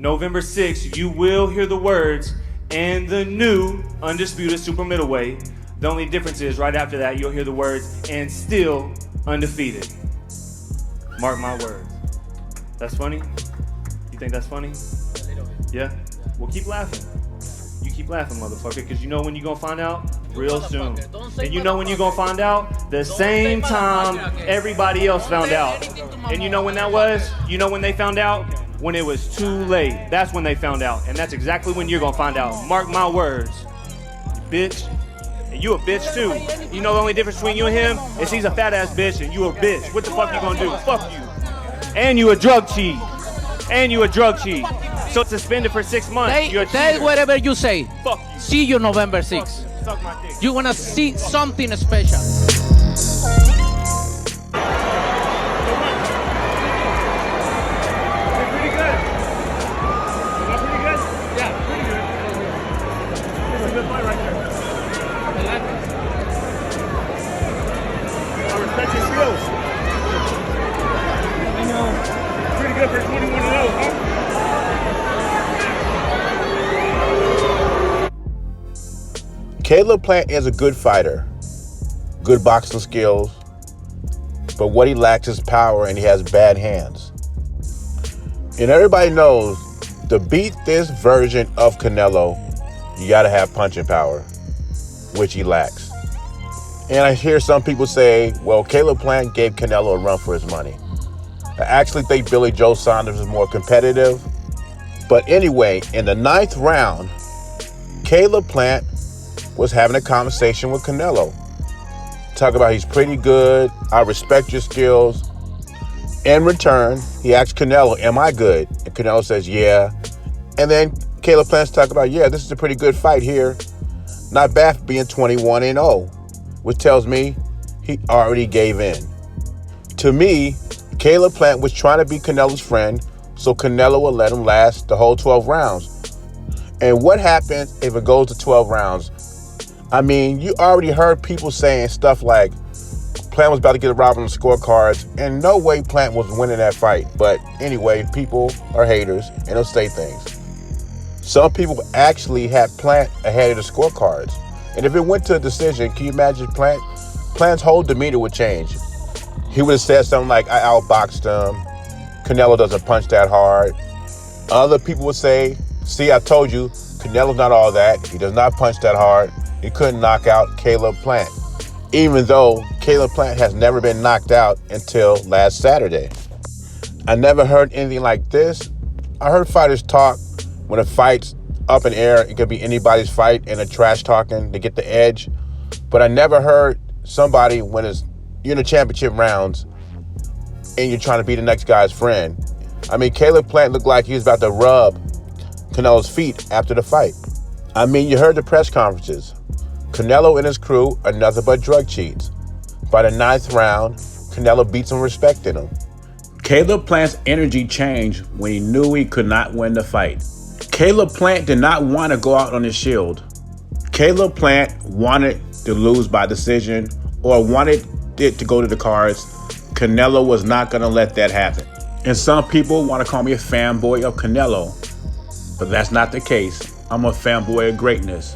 November 6th, you will hear the words, and the new undisputed super middleweight. The only difference is right after that, you'll hear the words, and still undefeated. Mark my words. That's funny? You think that's funny? Yeah? Well, keep laughing. You keep laughing, motherfucker, because you know when you're going to find out? Real soon. And you know when you're going to find out? The same time everybody else found out. And you know when that was? You know when they found out? When it was too late. That's when they found out. And that's exactly when you're going to find out. Mark my words. You bitch. And you a bitch too. You know the only difference between you and him is he's a fat ass bitch and you a bitch. What the fuck you gonna do? Fuck you. And you a drug cheat. And you a drug cheat. So suspended for 6 months. You're a cheater. Say whatever you say. Fuck you. See you November 6th. Suck my dick. You wanna see something special. Good for 21-0, huh? Caleb Plant is a good fighter, good boxing skills, but what he lacks is power and he has bad hands. And everybody knows to beat this version of Canelo, you gotta have punching power, which he lacks. And I hear some people say, well, Caleb Plant gave Canelo a run for his money. I actually think Billy Joe Saunders is more competitive. But anyway, in the 9th round, Caleb Plant was having a conversation with Canelo. Talk about he's pretty good. I respect your skills. In return, he asked Canelo, am I good? And Canelo says, yeah. And then Caleb Plant's talking about, yeah, this is a pretty good fight here. Not bad for being 21-0, which tells me he already gave in. To me, Caleb Plant was trying to be Canelo's friend, so Canelo will let him last the whole 12 rounds. And what happens if it goes to 12 rounds? I mean, you already heard people saying stuff like Plant was about to get robbed on the scorecards, and no way Plant was winning that fight. But anyway, people are haters, and they'll say things. Some people actually had Plant ahead of the scorecards. And if it went to a decision, can you imagine Plant's whole demeanor would change. He would have said something like, I outboxed him. Canelo doesn't punch that hard. Other people would say, see, I told you, Canelo's not all that. He does not punch that hard. He couldn't knock out Caleb Plant. Even though Caleb Plant has never been knocked out until last Saturday. I never heard anything like this. I heard fighters talk when a fight's up in air. It could be anybody's fight and a trash talking to get the edge. But I never heard somebody when you're in the championship rounds and you're trying to be the next guy's friend. I mean, Caleb Plant looked like he was about to rub Canelo's feet after the fight. I mean, you heard the press conferences. Canelo and his crew are nothing but drug cheats. By the 9th round, Canelo beats him, respecting him. Caleb Plant's energy changed when he knew he could not win the fight. Caleb Plant did not want to go out on his shield. Caleb Plant wanted to lose by decision or wanted it to go to the cards. Canelo was not going to let that happen. And some people want to call me a fanboy of Canelo, but that's not the case. I'm a fanboy of greatness.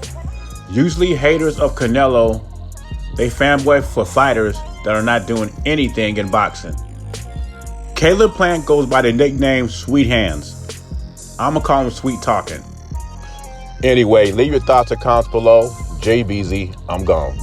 Usually haters of Canelo, they fanboy for fighters that are not doing anything in boxing. Caleb Plant goes by the nickname Sweet Hands. I'm going to call him Sweet Talking. Anyway, leave your thoughts or comments below. JBZ, I'm gone.